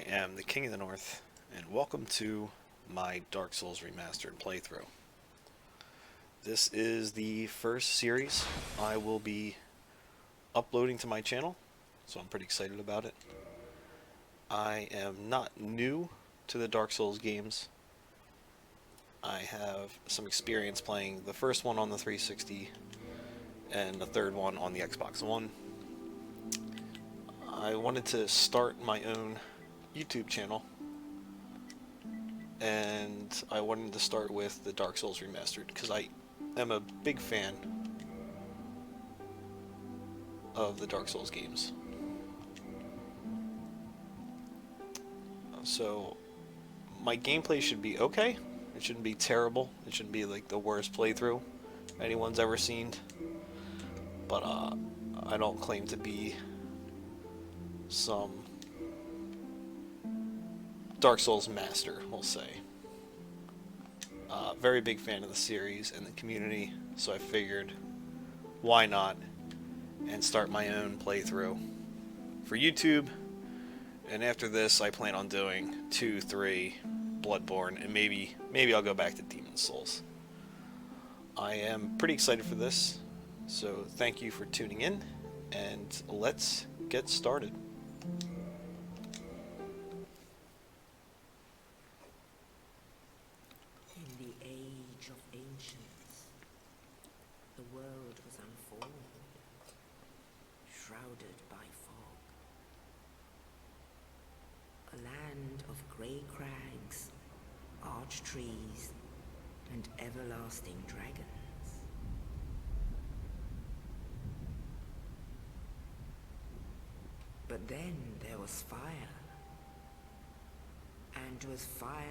am the King of the North, and welcome to my Dark Souls Remastered playthrough. This is the first series I will be uploading to my channel, so I'm pretty excited about it. I am not new to the Dark Souls games. I have some experience playing the first one on the 360 and the third one on the Xbox One. I wanted to start my own YouTube channel, and I wanted to start with the Dark Souls Remastered because I am a big fan of the Dark Souls games. So my gameplay should be okay. It shouldn't be terrible. It shouldn't be like the worst playthrough anyone's ever seen. But I don't claim to be some Dark Souls master, we'll say. Very big fan of the series and the community, so I figured, why not, and start my own playthrough for YouTube. And after this, I plan on doing 2, 3, Bloodborne, and maybe I'll go back to Demon's Souls. I am pretty excited for this, so thank you for tuning in, and let's get started. In the age of ancients, the world was unformed, shrouded by fog. A land of grey crags, arch trees, and everlasting dragons. But then there was fire, and with fire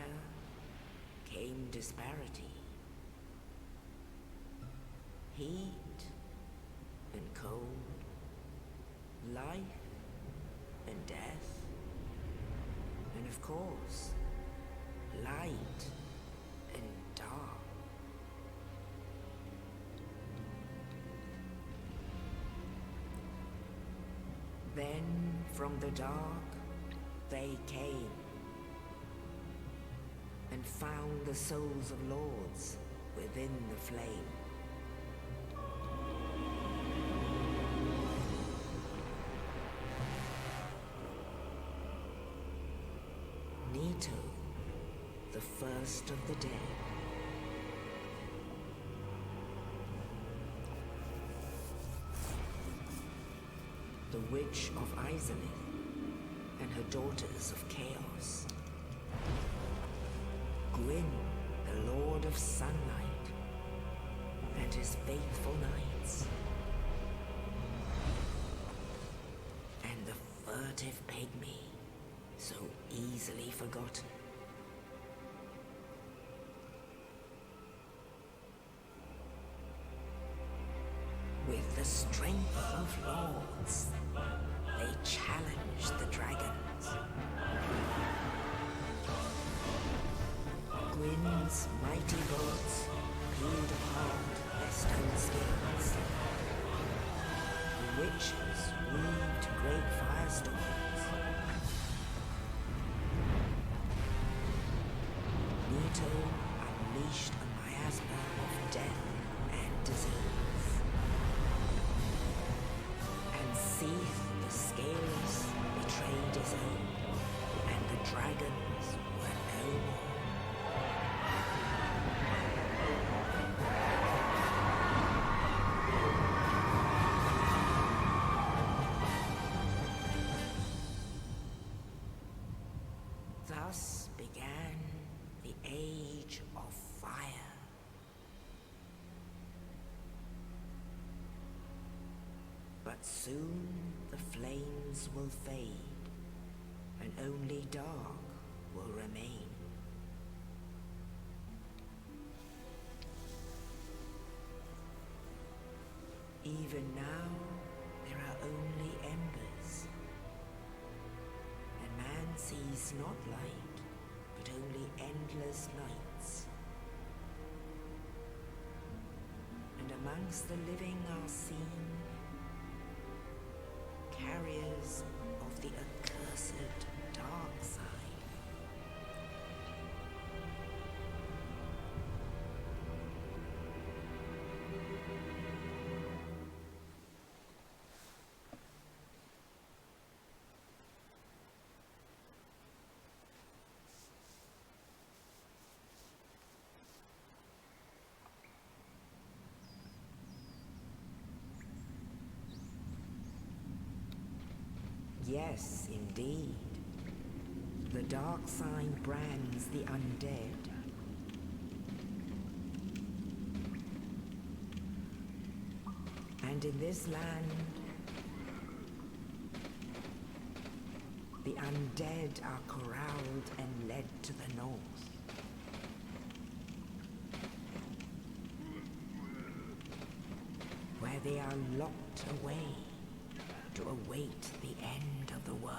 came disparity, heat and cold, life and death, and of course, light and dark. Then from the dark they came and found the souls of lords within the flame. Nito, the first of the dead. The Witch of Izalith and her daughters of Chaos. Gwyn, the Lord of Sunlight, and his faithful knights. And the furtive pygmy, so easily forgotten. With the strength of lords, they challenged the dragons. Gwyn's mighty bolts peeled apart their stone skins. The witches weaved great firestorms. Nito unleashed a miasma of death and disease. And Seath, the Scaleless, betrayed his own, and the dragons were no more. Thus began the Age of Fire. But soon the flames will fade, and only dark will remain. Even now, there are only embers, and man sees not light, but only endless nights. And amongst the living are seen carriers of the accursed dark side. Yes, indeed. The dark sign brands the undead. And in this land, the undead are corralled and led to the north. Where they are locked away to await the end of the world.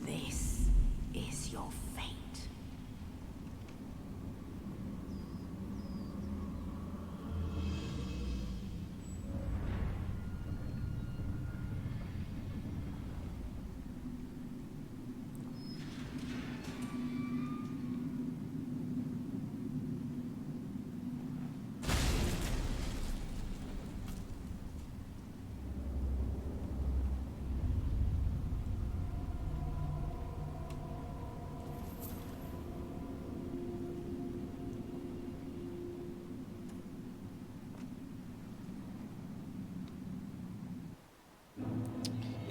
This is your fate.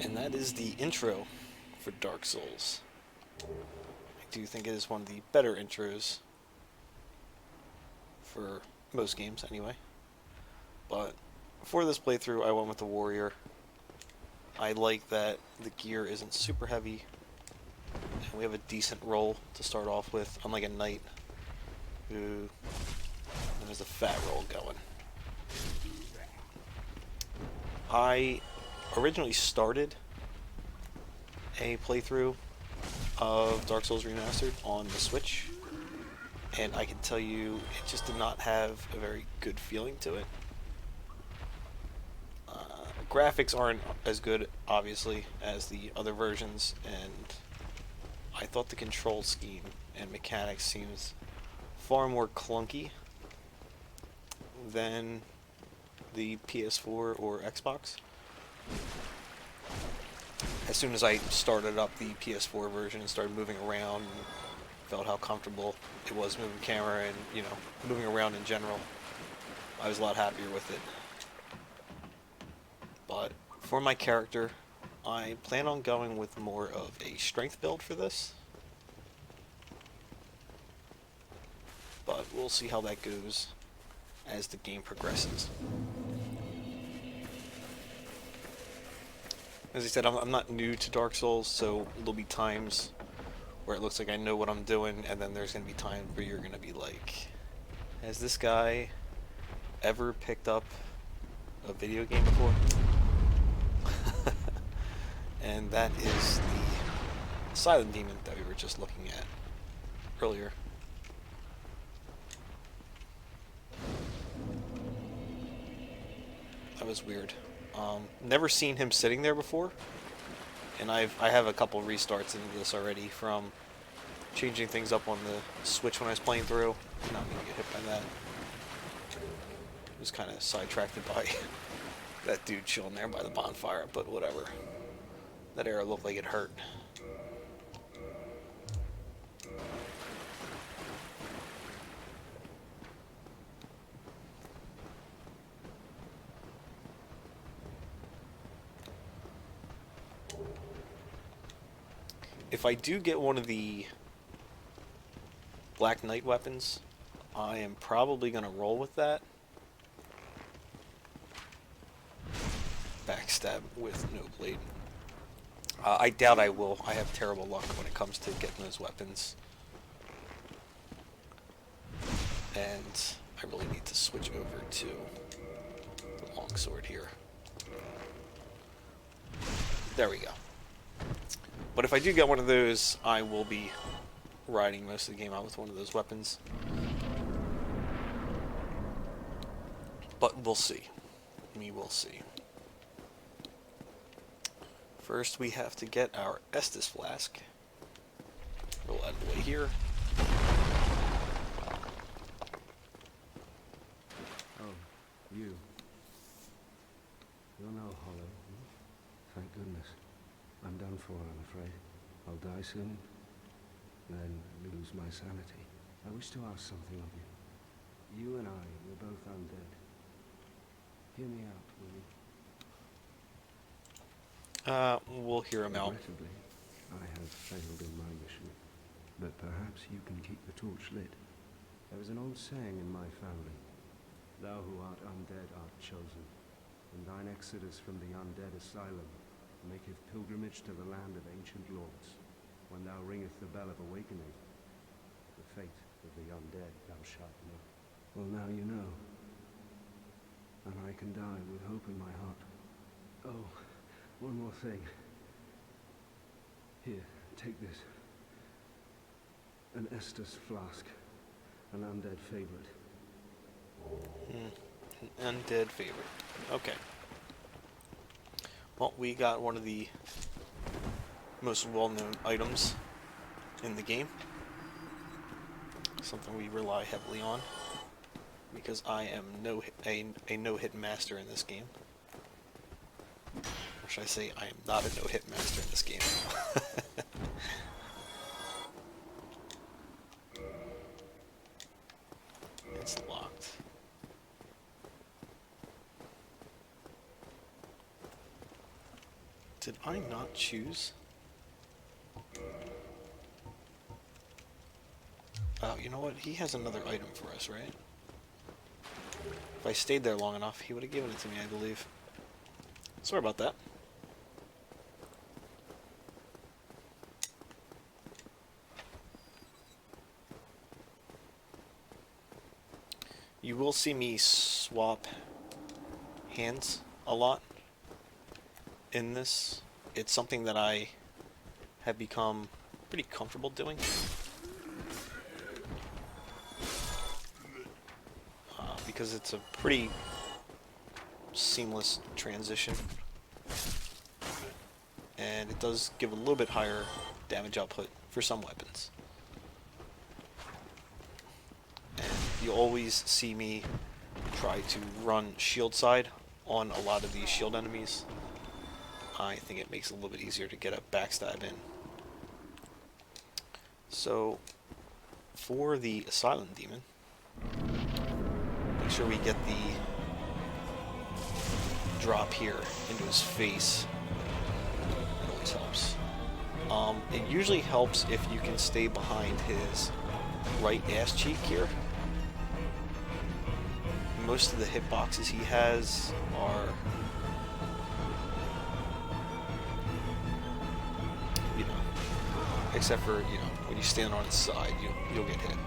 And that is the intro for Dark Souls. I do think it is one of the better intros for most games anyway. But for this playthrough I went with the warrior. I like that the gear isn't super heavy and we have a decent roll to start off with, unlike a knight who has a fat roll going. I originally started a playthrough of Dark Souls Remastered on the Switch, and I can tell you it just did not have a very good feeling to it. Graphics aren't as good, obviously, as the other versions, and I thought the control scheme and mechanics seems far more clunky than the PS4 or Xbox. As soon as I started up the PS4 version and started moving around and felt how comfortable it was moving the camera and, you know, moving around in general, I was a lot happier with it. But for my character, I plan on going with more of a strength build for this. But we'll see how that goes as the game progresses. As I said, I'm not new to Dark Souls, so there'll be times where it looks like I know what I'm doing, and then there's going to be times where you're going to be like, has this guy ever picked up a video game before? And that is the silent demon that we were just looking at earlier. That was weird. Never seen him sitting there before, and I have a couple restarts into this already from changing things up on the Switch when I was playing through. Not meaning to get hit by that. Was kind of sidetracked by that dude chilling there by the bonfire, but whatever. That arrow looked like it hurt. If I do get one of the Black Knight weapons, I am probably going to roll with that. Backstab with no blade. I doubt I will. I have terrible luck when it comes to getting those weapons. And I really need to switch over to the longsword here. There we go. But if I do get one of those, I will be riding most of the game out with one of those weapons. But we'll see. We will see. First, we have to get our Estus flask. Roll out of the way here. Oh, you. You're no hollow. Thank goodness. I'm done for, I'm afraid. I'll die soon, then lose my sanity. I wish to ask something of you. You and I, we're both undead. Hear me out, will you? We'll hear him out. Regrettably, I have failed in my mission, but perhaps you can keep the torch lit. There is an old saying in my family: "Thou who art undead art chosen, and thine exodus from the Undead Asylum maketh pilgrimage to the land of ancient lords. When thou ringeth the bell of awakening, the fate of the undead thou shalt know." Well, now you know, and I can die with hope in my heart. Oh, one more thing. Here, take this. An Estus flask. An undead favorite. An undead favorite. Okay. Well, we got one of the most well-known items in the game. Something we rely heavily on, because I am a no-hit master in this game. Or should I say, I am not a no-hit master in this game. It's locked. Did I not choose? Oh, you know what? He has another item for us, right? If I stayed there long enough, he would have given it to me, I believe. Sorry about that. You will see me swap hands a lot in this. It's something that I have become pretty comfortable doing. Because it's a pretty seamless transition. And it does give a little bit higher damage output for some weapons. And you always see me try to run shield side on a lot of these shield enemies. I think it makes it a little bit easier to get a backstab in. So, for the Asylum Demon, make sure we get the drop here into his face. It always helps. It usually helps if you can stay behind his right ass cheek here. Most of the hitboxes he has are, you know, except for, you know, when you stand on its side, you'll get hit.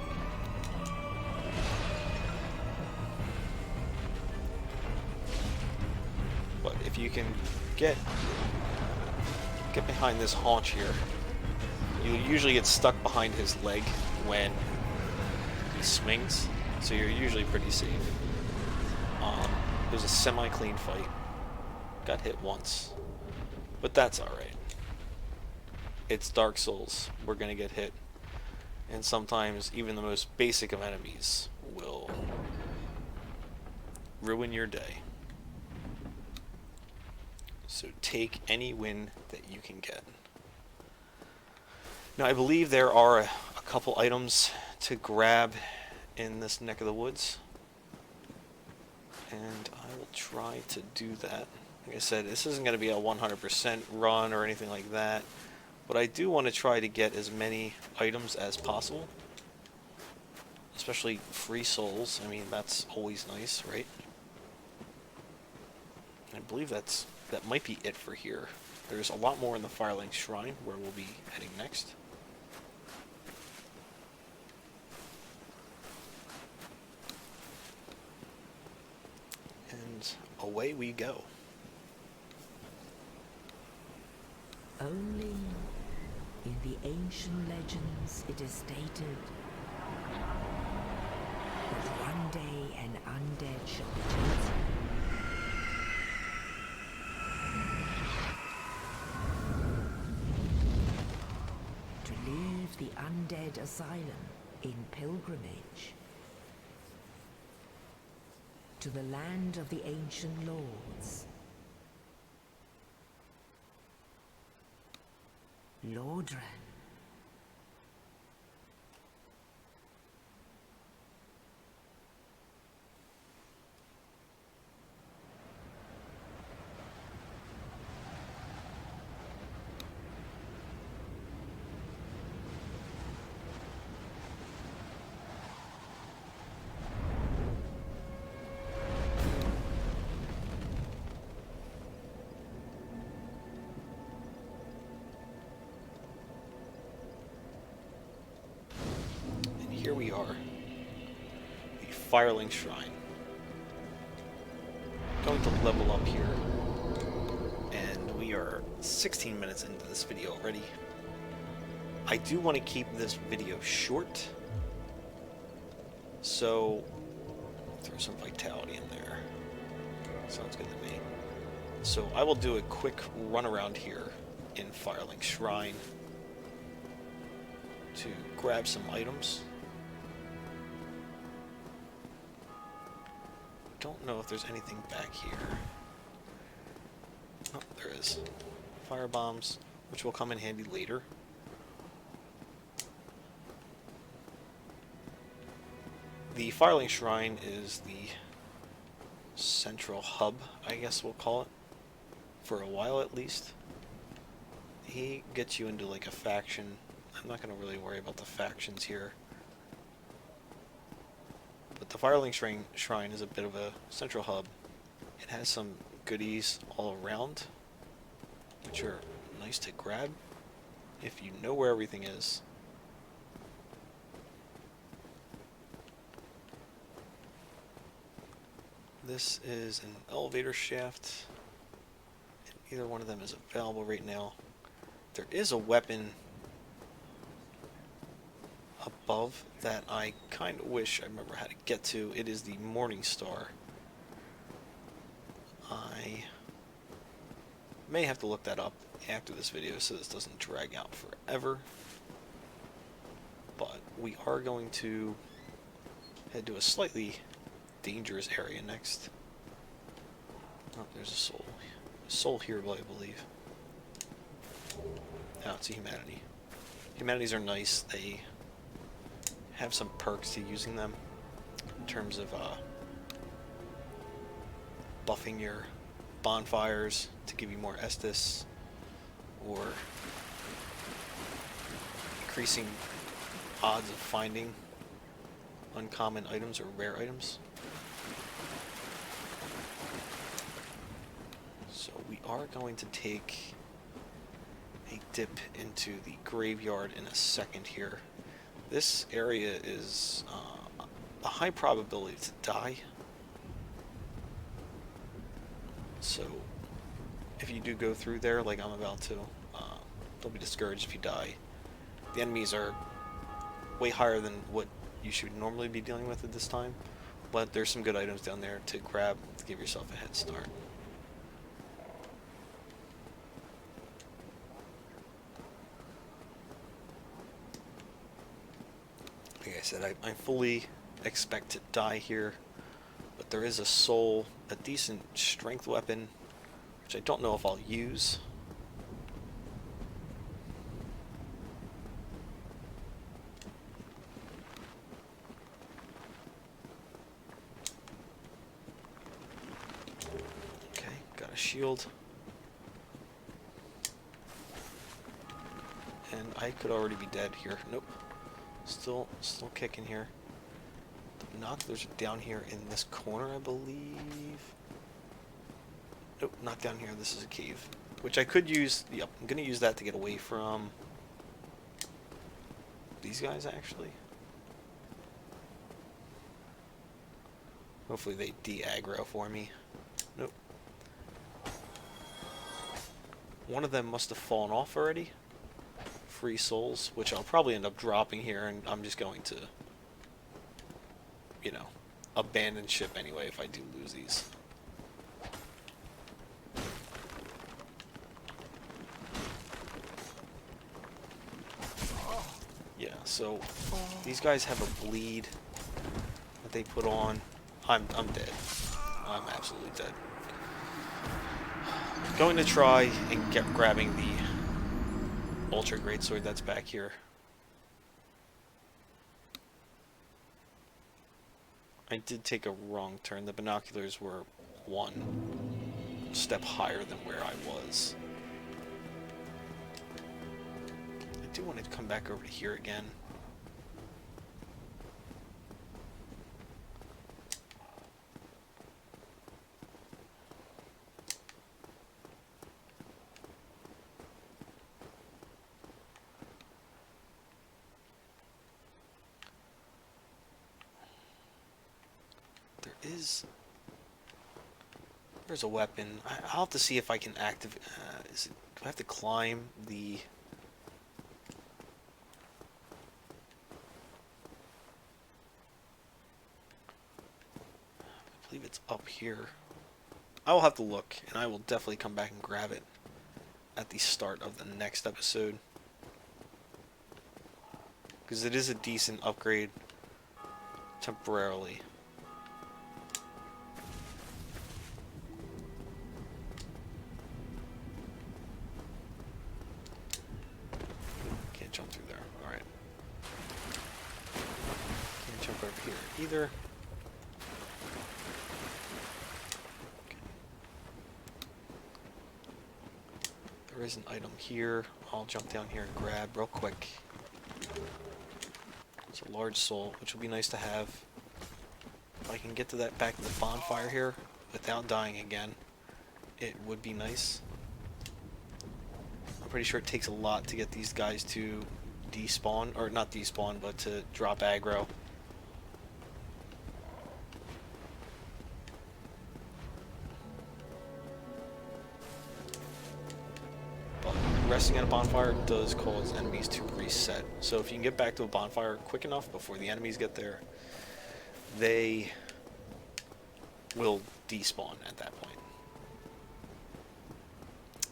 But if you can get behind this haunch here, you'll usually get stuck behind his leg when he swings, so you're usually pretty safe. It was a semi-clean fight. Got hit once, but that's alright. It's Dark Souls. We're gonna get hit, and sometimes even the most basic of enemies will ruin your day. So take any win that you can get. Now I believe there are a couple items to grab in this neck of the woods, and I will try to do that. Like I said, this isn't going to be a 100% run or anything like that, but I do want to try to get as many items as possible, especially free souls. I mean, that's always nice, right? I believe that might be it for here. There's a lot more in the Firelink Shrine, where we'll be heading next. And away we go. Only in the ancient legends it is stated that one day an undead shall be chosen. To leave the Undead Asylum in pilgrimage to the land of the ancient lords. Lordran. Firelink Shrine. Going to level up here, and we are 16 minutes into this video already. I do want to keep this video short, so throw some vitality in there. Sounds good to me. So I will do a quick run around here in Firelink Shrine to grab some items. Don't know if there's anything back here. Oh, there is. Fire bombs, which will come in handy later. The Firelink Shrine is the central hub, I guess we'll call it, for a while at least. He gets you into like a faction. I'm not going to really worry about the factions here. But the Firelink Shrine is a bit of a central hub. It has some goodies all around, which are nice to grab if you know where everything is. This is an elevator shaft. Either one of them is available right now. There is a weapon above that I kind of wish I remember how to get to. It is the Morning Star. I may have to look that up after this video so this doesn't drag out forever. But we are going to head to a slightly dangerous area next. Oh, there's a soul. A soul here, I believe. Oh, it's a humanity. Humanities are nice. They have some perks to using them in terms of buffing your bonfires to give you more Estus, or increasing odds of finding uncommon items or rare items. So we are going to take a dip into the graveyard in a second here. This area is a high probability to die. So if you do go through there like I'm about to, don't be discouraged if you die. The enemies are way higher than what you should normally be dealing with at this time, but there's some good items down there to grab to give yourself a head start. Like I said, I fully expect to die here, but there is a soul, a decent strength weapon, which I don't know if I'll use. Okay, got a shield. And I could already be dead here. Nope. Still kicking here. The binoculars are down here in this corner, I believe. Nope, not down here. This is a cave, which I could use. Yep, I'm gonna use that to get away from these guys, actually. Hopefully they de-aggro for me. Nope. One of them must have fallen off already. Free souls, which I'll probably end up dropping here, and I'm just going to, you know, abandon ship anyway if I do lose these. Yeah, so these guys have a bleed that they put on. I'm dead. I'm absolutely dead. Going to try and grabbing the Ultra Greatsword that's back here. I did take a wrong turn. The binoculars were one step higher than where I was. I do want to come back over to here again. There's a weapon. I'll have to see if I can activate... do I have to climb the... I believe it's up here. I will have to look, and I will definitely come back and grab it at the start of the next episode. Because it is a decent upgrade temporarily. Can't jump through there. Alright. Can't jump over here either. Okay. There is an item here. I'll jump down here and grab real quick. It's a large soul, which will be nice to have. If I can get to that back to the bonfire here without dying again, it would be nice. I'm pretty sure it takes a lot to get these guys to despawn, or not despawn, but to drop aggro. But resting at a bonfire does cause enemies to reset. So if you can get back to a bonfire quick enough before the enemies get there, they will despawn at that point.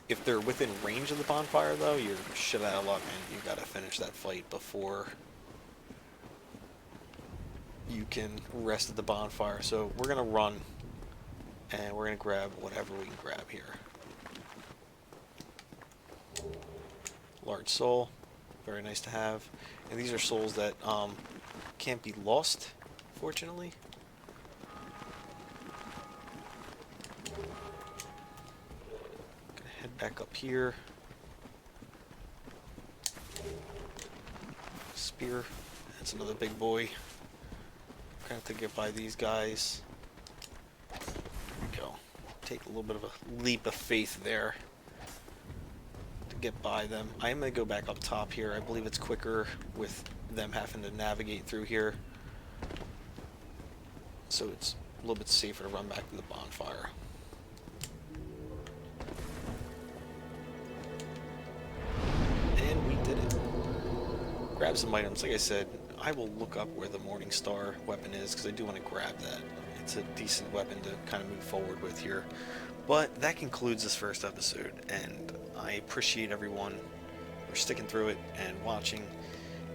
If they're within range of the bonfire, though, you're shit out of luck, man. You gotta finish that fight before you can rest at the bonfire. So we're gonna run, and we're gonna grab whatever we can grab here. Large soul, very nice to have. And these are souls that can't be lost, fortunately. Gonna head back up here. Spear, that's another big boy. Gonna have to get by these guys. There we go. Take a little bit of a leap of faith there to get by them. I am gonna go back up top here. I believe it's quicker with them having to navigate through here. So it's a little bit safer to run back to the bonfire. And we did it. Grab some items. Like I said, I will look up where the Morning Star weapon is because I do want to grab that. It's a decent weapon to kind of move forward with here. But that concludes this first episode, and I appreciate everyone for sticking through it and watching.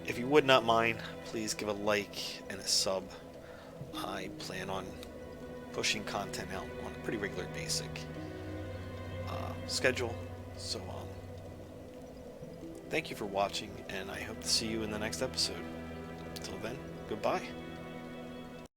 If you would not mind, please give a like and a sub. I plan on pushing content out on a pretty regular basic schedule. So thank you for watching, and I hope to see you in the next episode. Until then, goodbye.